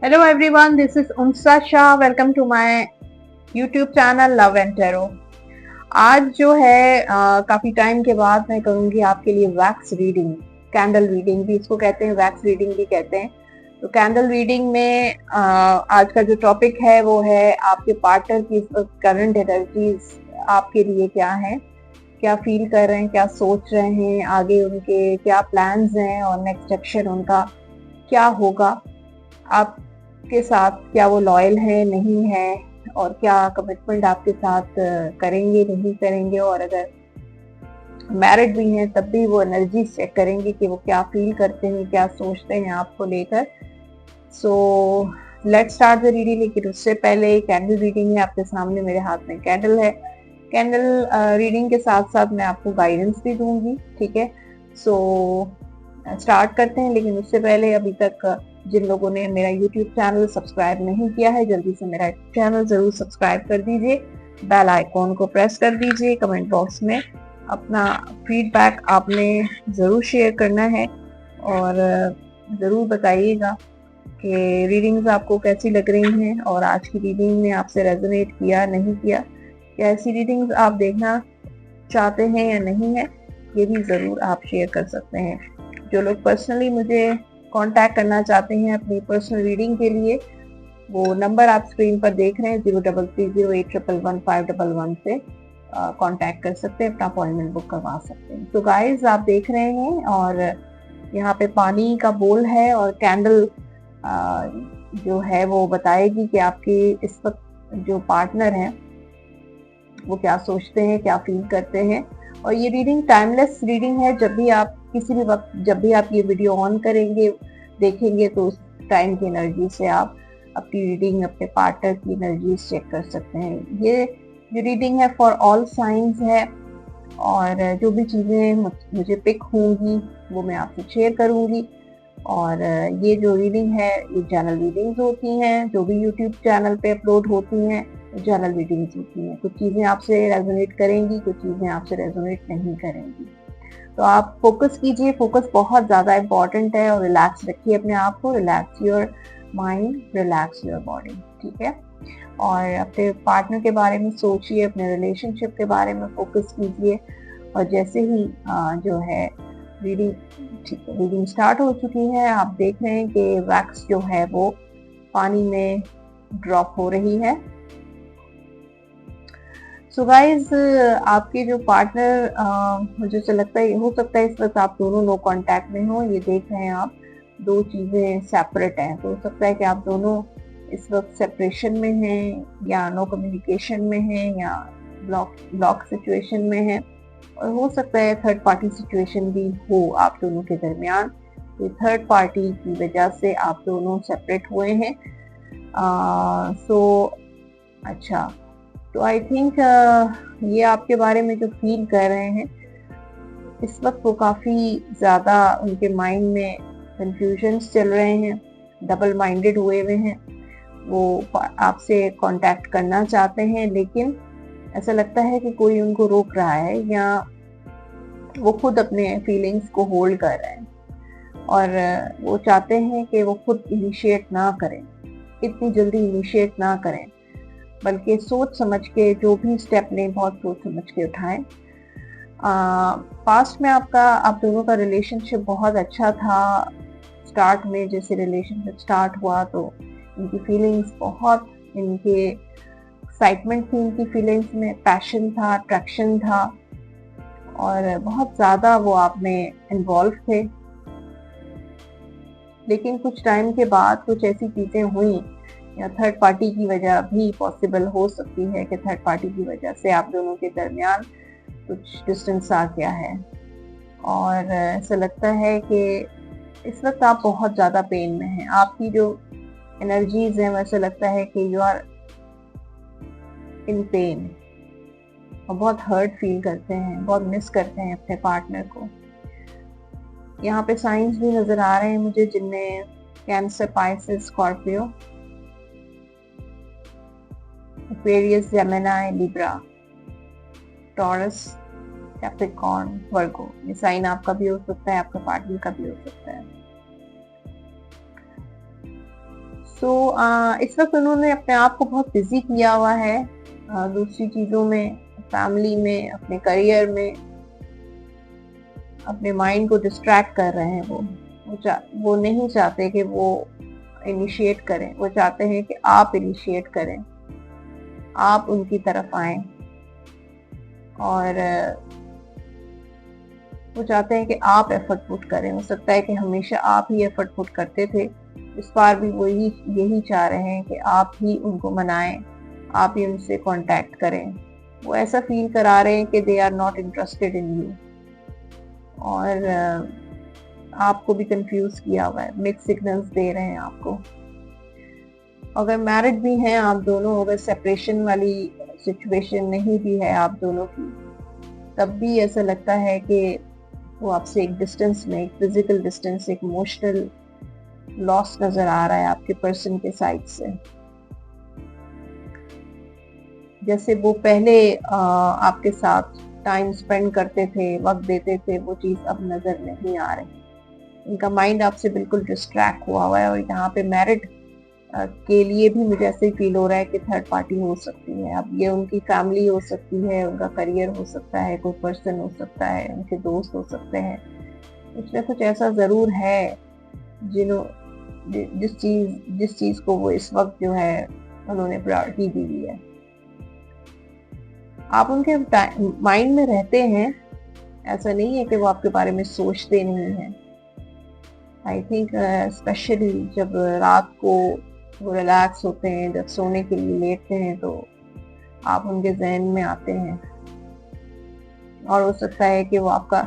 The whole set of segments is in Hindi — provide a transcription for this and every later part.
Hello everyone, this is Unsa Shah. Welcome to my YouTube channel Love and Tarot. आज जो है काफी टाइम के बाद मैं करूंगी आपके लिए वैक्स रीडिंग, कैंडल रीडिंग भी इसको कहते हैं, वैक्स रीडिंग भी कहते हैं। तो कैंडल रीडिंग में आज का जो टॉपिक है वो है आपके पार्टनर की करंट एनर्जीज आपके लिए क्या है, क्या फील कर रहे हैं, क्या सोच रहे हैं, आगे उनके क्या प्लान्स हैं और नेक्स्ट एक्शन उनका क्या होगा, आपके साथ क्या वो लॉयल है नहीं है, और क्या कमिटमेंट आपके साथ करेंगे नहीं करेंगे, और अगर मैरिड भी हैं तब भी वो एनर्जी चेक करेंगे कि वो क्या फील करते हैं, क्या सोचते हैं आपको लेकर। So let's start the reading. लेकिन उससे पहले कैंडल रीडिंग है, आपके सामने मेरे हाथ में कैंडल है। कैंडल रीडिंग के साथ साथ मैं आपको गाइडेंस भी दूंगी, ठीक है। सो स्टार्ट करते हैं। लेकिन उससे पहले अभी तक जिन लोगों ने मेरा YouTube चैनल सब्सक्राइब नहीं किया है, जल्दी से मेरा चैनल जरूर सब्सक्राइब कर दीजिए, बेल आइकॉन को प्रेस कर दीजिए। कमेंट बॉक्स में अपना फीडबैक आपने ज़रूर शेयर करना है और ज़रूर बताइएगा कि रीडिंग्स आपको कैसी लग रही हैं और आज की रीडिंग ने आपसे रेजोनेट किया नहीं किया, क्या ऐसी रीडिंग्स आप देखना चाहते हैं या नहीं है, ये भी ज़रूर आप शेयर कर सकते हैं। जो लोग पर्सनली मुझे कांटेक्ट करना चाहते हैं अपनी पर्सनल रीडिंग के लिए, वो नंबर आप स्क्रीन पर देख रहे हैं 033081111511 से कांटेक्ट कर सकते हैं, अपना अपॉइंटमेंट बुक करवा सकते हैं। तो गाइस आप देख रहे हैं और यहाँ पे पानी का बोल है और कैंडल जो है वो बताएगी कि आपके इस वक्त जो पार्टनर हैं वो क्या सोचते हैं, क्या फील करते हैं। और ये रीडिंग टाइमलेस रीडिंग है, जब भी आप किसी भी वक्त जब भी आप ये वीडियो ऑन करेंगे देखेंगे तो उस टाइम की एनर्जी से आप अपनी रीडिंग, अपने पार्टनर की एनर्जी चेक कर सकते हैं। ये जो रीडिंग है फॉर ऑल साइंस है और जो भी चीज़ें मुझे पिक होंगी वो मैं आपसे शेयर करूंगी। और ये जो रीडिंग है ये जनरल रीडिंग्स होती हैं, जो भी यूट्यूब चैनल पे अपलोड होती हैं जनरल रीडिंग्स होती हैं। कुछ चीज़ें आपसे रेजोनेट करेंगी, कुछ चीज़ें आपसे रेजोनेट नहीं करेंगी। तो आप फोकस कीजिए, फोकस बहुत ज़्यादा इम्पॉर्टेंट है। और रिलैक्स रखिए अपने आप को, relax your mind, relax your body, ठीक है। और अपने पार्टनर के बारे में सोचिए, अपने रिलेशनशिप के बारे में फोकस कीजिए। और जैसे ही जो है रीडिंग, ठीक है, रीडिंग स्टार्ट हो चुकी है। आप देख रहे हैं कि वैक्स जो है वो पानी में ड्रॉप हो रही है। सो गाइज आपके जो पार्टनर मुझे तो लगता है, हो सकता है इस वक्त आप दोनों नो कांटेक्ट में हो। ये देख रहे हैं आप, दो चीज़ें सेपरेट हैं, तो हो सकता है कि आप दोनों इस वक्त सेपरेशन में हैं या नो कम्युनिकेशन में हैं या ब्लॉक सिचुएशन में हैं। और हो सकता है थर्ड पार्टी सिचुएशन भी हो आप दोनों के दरमियान। तो थर्ड पार्टी की वजह से आप दोनों सेपरेट हुए हैं। अच्छा, तो आई थिंक ये आपके बारे में जो फील कर रहे हैं इस वक्त वो काफ़ी ज़्यादा उनके माइंड में कंफ्यूजन्स चल रहे हैं, डबल माइंडेड हुए हुए हैं। वो आपसे कांटेक्ट करना चाहते हैं लेकिन ऐसा लगता है कि कोई उनको रोक रहा है या वो खुद अपने फीलिंग्स को होल्ड कर रहे हैं। और वो चाहते हैं कि वो खुद इनिशिएट ना करें, इतनी जल्दी इनिशिएट ना करें, बल्कि सोच समझ के जो भी स्टेप लें बहुत सोच समझ के उठाएं। पास्ट में आप दोनों का रिलेशनशिप बहुत अच्छा था। स्टार्ट में जैसे रिलेशनशिप स्टार्ट हुआ तो इनकी फीलिंग्स बहुत, इनके एक्साइटमेंट थी, इनकी फीलिंग्स में पैशन था, अट्रैक्शन था और बहुत ज़्यादा वो आप में इन्वॉल्व थे। लेकिन कुछ टाइम के बाद कुछ ऐसी चीज़ें हुई या थर्ड पार्टी की वजह भी पॉसिबल हो सकती है कि थर्ड पार्टी की वजह से आप दोनों के दरमियान कुछ डिस्टेंस आ गया है। और ऐसा लगता है कि इस वक्त आप बहुत ज़्यादा पेन में हैं। आपकी जो एनर्जीज हैं वैसे लगता है कि यू आर इन पेन और बहुत हर्ट फील करते हैं, बहुत मिस करते हैं अपने पार्टनर को। यहाँ पे साइंस भी नज़र आ रहे हैं मुझे जिनमें Cancer, Pisces, Scorpio, Aquarius, Gemini, Libra, Taurus, Capricorn, Virgo. ये साइन आपका भी हो सकता है, आपका पार्टनर का भी हो सकता है। सो इस वक्त उन्होंने अपने आप को बहुत बिजी किया हुआ है दूसरी चीजों में, फैमिली में, अपने करियर में, अपने माइंड को डिस्ट्रैक्ट कर रहे हैं। वो नहीं चाहते कि वो इनिशिएट करें, वो चाहते हैं कि आप इनिशिएट करें, आप उनकी तरफ आए। और वो चाहते हैं कि आप एफर्ट पुट करें। हो सकता है कि हमेशा आप ही एफर्ट पुट करते थे, इस बार भी वो यही चाह रहे हैं कि आप ही उनको मनाएं, आप ही उनसे कांटेक्ट करें। वो ऐसा फील करा रहे हैं कि they are not interested in you, और आपको भी कंफ्यूज किया हुआ है, मिक्स सिग्नल्स दे रहे हैं आपको। अगर मैरिड भी हैं आप दोनों, अगर सेपरेशन वाली सिचुएशन नहीं भी है आप दोनों की, तब भी ऐसा लगता है कि वो आपसे एक डिस्टेंस में, एक फिजिकल डिस्टेंस, एक इमोशनल लॉस नजर आ रहा है आपके पर्सन के साइड से। जैसे वो पहले आपके साथ टाइम स्पेंड करते थे, वक्त देते थे, वो चीज अब नजर नहीं आ रही। इनका माइंड आपसे बिल्कुल डिस्ट्रैक्ट हुआ है। और यहाँ पे मैरिड के लिए भी मुझे ऐसे ही फील हो रहा है कि थर्ड पार्टी हो सकती है। अब ये उनकी फैमिली हो सकती है, उनका करियर हो सकता है, कोई पर्सन हो सकता है, उनके दोस्त हो सकते हैं। इसमें कुछ ऐसा जरूर है जिस चीज को वो इस वक्त जो है उन्होंने प्रायोरिटी दी हुई है। आप उनके माइंड में रहते हैं, ऐसा नहीं है कि वो आपके बारे में सोचते नहीं हैं। आई थिंक स्पेशली जब रात को वो रिलैक्स होते हैं, जब सोने के लिए लेटते हैं, तो आप उनके जहन में आते हैं। और हो सकता है कि वो आपका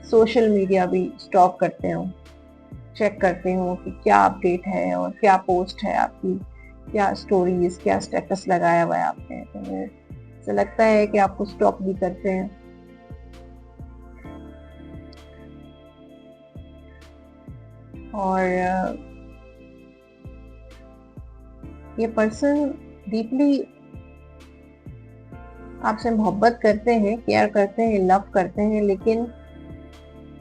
सोशल मीडिया भी स्टॉक करते हो, चेक करते हो कि क्या अपडेट है और क्या पोस्ट है आपकी, क्या स्टोरीज, क्या स्टेटस लगाया हुआ है आपने। तो वो ऐसा लगता है कि आपको स्टॉक भी करते हैं। और ये पर्सन डीपली आपसे मोहब्बत करते हैं, केयर करते हैं, लव करते हैं, लेकिन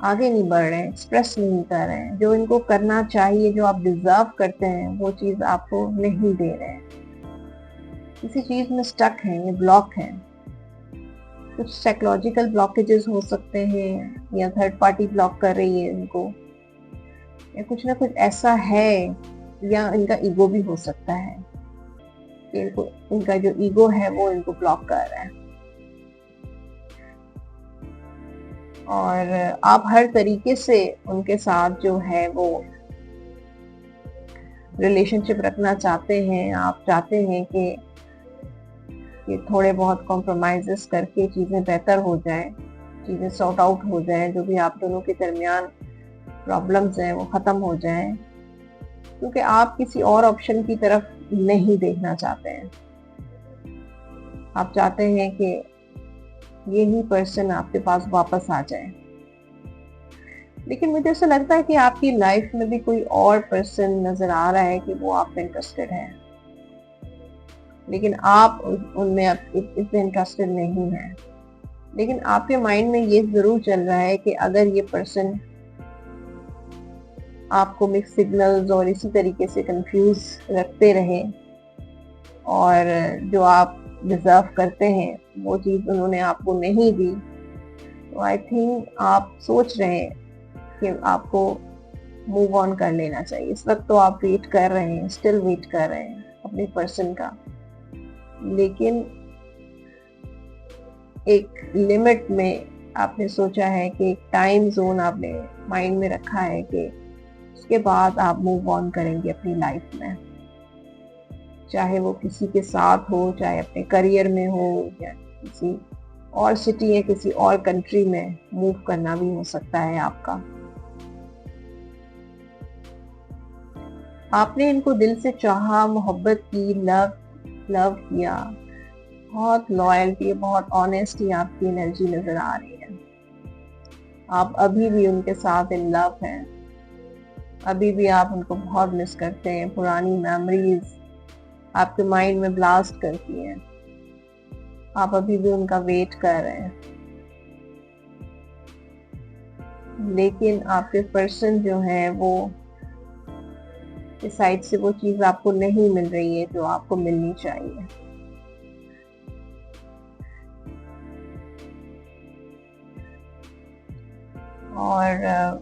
आगे नहीं बढ़ रहे हैं, एक्सप्रेस नहीं कर रहे हैं। जो इनको करना चाहिए, जो आप डिजर्व करते हैं, वो चीज आपको नहीं दे रहे हैं। किसी चीज में स्टक है, ये ब्लॉक है। कुछ साइकोलॉजिकल ब्लॉकेजेस हो सकते हैं, या थर्ड पार्टी ब्लॉक कर रही है इनको, या कुछ ना कुछ ऐसा है, या इनका ईगो भी हो सकता है। इनका जो ईगो है वो इनको ब्लॉक कर रहा है। और आप हर तरीके से उनके साथ जो है वो रिलेशनशिप रखना चाहते हैं। आप चाहते हैं कि थोड़े बहुत कॉम्प्रोमाइजेस करके चीजें बेहतर हो जाएं, चीजें सॉर्ट आउट हो जाएं, जो भी आप दोनों के दरमियान प्रॉब्लम्स हैं वो खत्म हो जाएं, क्योंकि आप किसी और ऑप्शन की तरफ नहीं देखना चाहते हैं। आप चाहते हैं कि यही पर्सन आपके पास वापस आ जाए। लेकिन मुझे ऐसा लगता है कि आपकी लाइफ में भी कोई और पर्सन नजर आ रहा है कि वो आप में इंटरेस्टेड है, लेकिन आप उनमें इतने इंटरेस्टेड नहीं हैं। लेकिन आपके माइंड में ये जरूर चल रहा है कि अगर ये पर्सन आपको मिक्स सिग्नल्स और इसी तरीके से कंफ्यूज रखते रहे, और जो आप डिजर्व करते हैं वो चीज उन्होंने आपको नहीं दी, तो आई थिंक आप सोच रहे हैं कि आपको मूव ऑन कर लेना चाहिए। इस वक्त तो आप वेट कर रहे हैं, स्टिल वेट कर रहे हैं अपने पर्सन का, लेकिन एक लिमिट में आपने सोचा है कि एक टाइम जोन आपने माइंड में रखा है कि उसके बाद आप मूव ऑन करेंगे अपनी लाइफ में, चाहे वो किसी के साथ हो, चाहे अपने करियर में हो, या किसी और सिटी या किसी और कंट्री में मूव करना भी हो सकता है आपका। आपने इनको दिल से चाहा, मोहब्बत की, लव किया, बहुत लॉयल्टी, बहुत ऑनेस्टी आपकी एनर्जी नजर आ रही है। आप अभी भी उनके साथ इन लव हैं, अभी भी आप उनको बहुत मिस करते हैं। पुरानी मेमोरीज आपके माइंड में ब्लास्ट करती हैं, आप अभी भी उनका वेट कर रहे हैं। लेकिन आपके पर्सन जो है वो इस साइड से वो चीज आपको नहीं मिल रही है जो आपको मिलनी चाहिए। और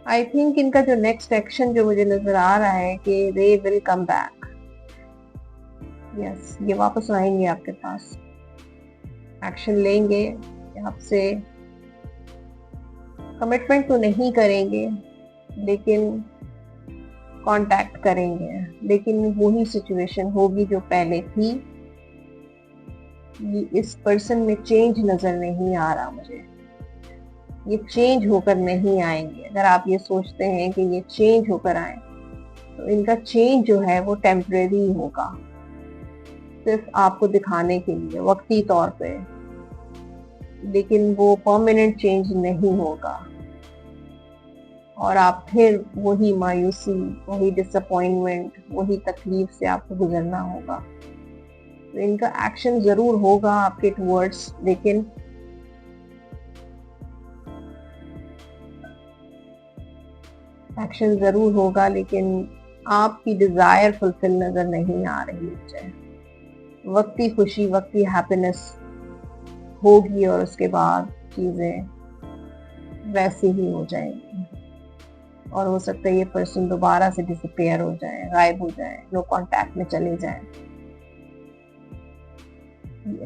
आई थिंक इनका जो नेक्स्ट एक्शन जो मुझे नजर आ रहा है कि they will come back. Yes, ये वापस आएंगे आपके पास, एक्शन लेंगे आपसे, कमिटमेंट तो नहीं करेंगे लेकिन कांटेक्ट करेंगे, लेकिन वही सिचुएशन होगी जो पहले थी। इस पर्सन में चेंज नजर नहीं आ रहा मुझे, ये चेंज होकर नहीं आएंगे। अगर आप ये सोचते हैं कि ये चेंज होकर आए तो इनका चेंज जो है वो टेम्परेरी होगा, सिर्फ आपको दिखाने के लिए, वक्ती तौर पे, लेकिन वो परमानेंट चेंज नहीं होगा। और आप फिर वही मायूसी, वही डिसअपॉइंटमेंट, वही तकलीफ से आपको गुजरना होगा। तो इनका एक्शन जरूर होगा आपके टुवर्ड्स, लेकिन एक्शन जरूर होगा, लेकिन आपकी डिजायर फुलफिल नजर नहीं आ रही मुझे। वक्ती खुशी, वक्ती हैप्पीनेस होगी और उसके बाद चीजें वैसी ही हो जाएंगी। और हो सकता है ये पर्सन दोबारा से डिसअपियर हो जाए, गायब हो जाए, नो कांटेक्ट में चले जाए,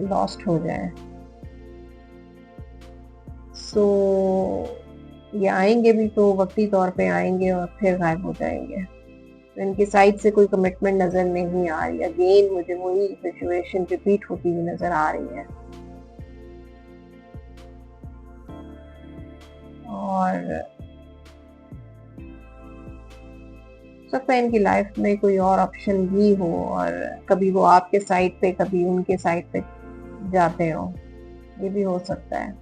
लॉस्ट हो जाए। सो ये आएंगे भी तो वक्ती तौर पे आएंगे और फिर गायब हो जाएंगे। तो इनकी साइड से कोई कमिटमेंट नजर नहीं आ रही। अगेन मुझे वही सिचुएशन रिपीट होती हुई नजर आ रही है। और सकता है इनकी लाइफ में कोई और ऑप्शन भी हो, और कभी वो आपके साइड पे, कभी उनके साइड पे जाते हो, ये भी हो सकता है।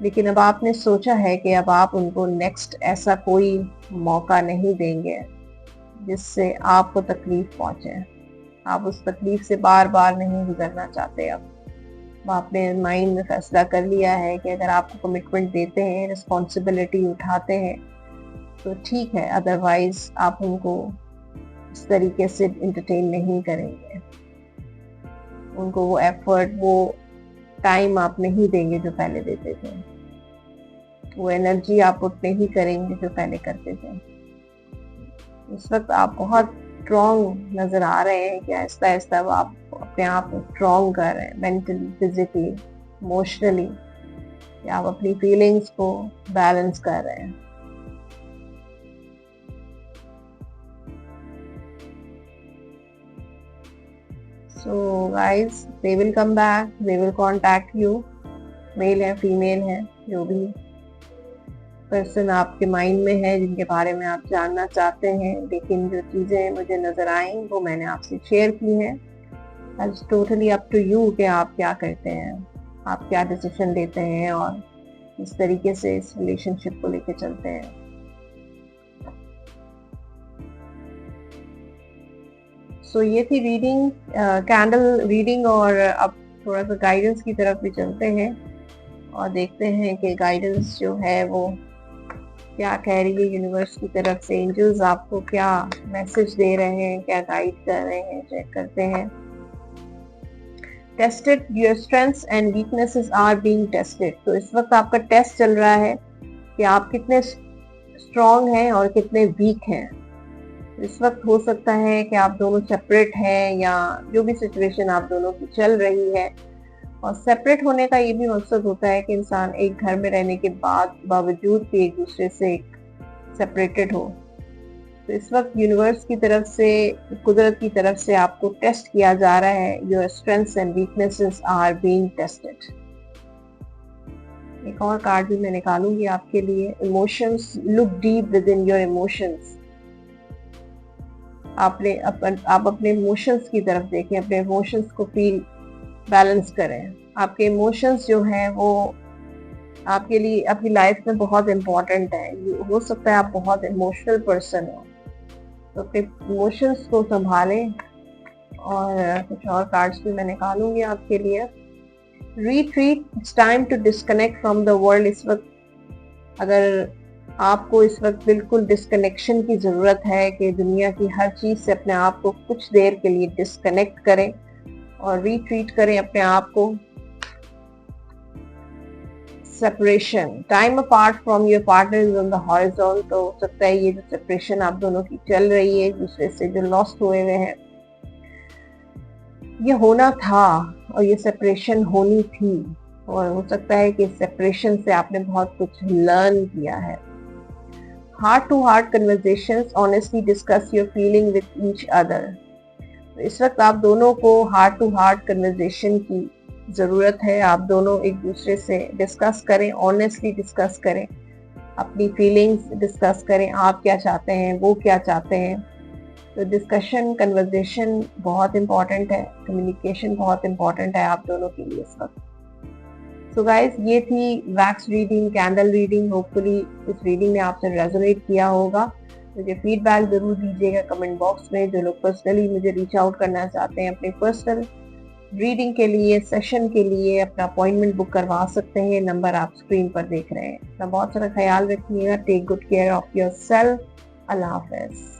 लेकिन अब आपने सोचा है कि अब आप उनको नेक्स्ट ऐसा कोई मौका नहीं देंगे जिससे आपको तकलीफ पहुंचे। आप उस तकलीफ से बार बार नहीं गुजरना चाहते। अब आपने माइंड में फैसला कर लिया है कि अगर आपको कमिटमेंट देते हैं, रिस्पॉन्सिबिलिटी उठाते हैं तो ठीक है, अदरवाइज आप उनको इस तरीके से एंटरटेन नहीं करेंगे। उनको वो एफर्ट, वो टाइम आप नहीं देंगे जो पहले देते थे, वो एनर्जी आप पुट नहीं करेंगे जो पहले करते थे। इस वक्त आप बहुत स्ट्रॉन्ग नजर आ रहे हैं कि आहिस्ता आहिस्ता आप अपने आप को स्ट्रॉन्ग कर रहे हैं, मेंटली, फिजिकली, इमोशनली, या आप अपनी फीलिंग्स को बैलेंस कर रहे हैं। So guys, they will come back, they will contact you, male है, फीमेल है, जो भी पर्सन आपके माइंड में है, जिनके बारे में आप जानना चाहते हैं। लेकिन जो चीजें मुझे नजर आई वो मैंने आपसे शेयर की हैं। It's totally up to you कि आप क्या करते हैं, आप क्या डिसीजन लेते हैं और इस तरीके से इस रिलेशनशिप को लेके चलते हैं। सो ये थी रीडिंग, कैंडल रीडिंग। और अब थोड़ा सा गाइडेंस की तरफ भी चलते हैं और देखते हैं कि गाइडेंस जो है वो क्या कह रही है यूनिवर्स की तरफ से। एंजल्स आपको क्या मैसेज दे रहे हैं, क्या गाइड कर रहे हैं, चेक करते हैं। Tested, your strengths and weaknesses are being tested. तो इस वक्त आपका टेस्ट चल रहा है कि आप कितने स्ट्रॉन्ग हैं और कितने वीक हैं। इस वक्त हो सकता है कि आप दोनों सेपरेट हैं, या जो भी सिचुएशन आप दोनों की चल रही है। और सेपरेट होने का ये भी मकसद होता है कि इंसान एक घर में रहने के बावजूद भी एक दूसरे से सेपरेटेड हो। तो इस वक्त यूनिवर्स की तरफ से, कुदरत की तरफ से आपको टेस्ट किया जा रहा है। Your strengths and weaknesses are being tested. एक और कार्ड भी मैं निकालूंगी आपके लिए। Emotions, look deep within your emotions. आप अपने इमोशंस की तरफ देखें, अपने इमोशंस को फील, बैलेंस करें। आपके इमोशंस जो हैं वो आपके लिए, आपकी लाइफ में बहुत इम्पोर्टेंट है। हो सकता है आप बहुत इमोशनल पर्सन हो, तो अपने इमोशंस को संभालें। और कुछ और कार्ड्स भी मैं निकालूंगी आपके लिए। Retreat, it's time to disconnect from the world. इस वक्त अगर आपको इस वक्त बिल्कुल डिस्कनेक्शन की जरूरत है कि दुनिया की हर चीज से अपने आप को कुछ देर के लिए डिस्कनेक्ट करें और रिट्रीट करें अपने आप को। Separation, time apart from your partner is on the horizon. तो हो सकता है ये जो सेपरेशन आप दोनों की चल रही है, एक दूसरे से जो लॉस्ट हुए हुए हैं, ये होना था और ये सेपरेशन होनी थी। और हो सकता है कि सेपरेशन से आपने बहुत कुछ लर्न किया है। Heart to heart conversations, honestly discuss your feeling with each other. इस वक्त आप दोनों को हार्ट टू हार्ट कन्वर्सेशन की जरूरत है। आप दोनों एक दूसरे से डिस्कस करें, ऑनेस्टली डिस्कस करें, अपनी फीलिंग्स डिस्कस करें। आप क्या चाहते हैं, वो क्या चाहते हैं। तो डिस्कशन, कन्वर्सेशन बहुत इंपॉर्टेंट है, कम्युनिकेशन बहुत इंपॉर्टेंट है आप दोनों के लिए इस वक्त। सो गाइस, ये थी wax reading, candle reading. Hopefully इस रीडिंग ने आपसे रेजोनेट किया होगा। मुझे फीडबैक जरूर दीजिएगा कमेंट बॉक्स में। जो लोग पर्सनली मुझे रीच आउट करना चाहते हैं अपने पर्सनल रीडिंग के लिए, सेशन के लिए, अपना अपॉइंटमेंट बुक करवा सकते हैं। नंबर आप स्क्रीन पर देख रहे हैं। अपना बहुत सारा ख्याल रखिएगा। Take good care of yourself. अल्लाह हाफिज।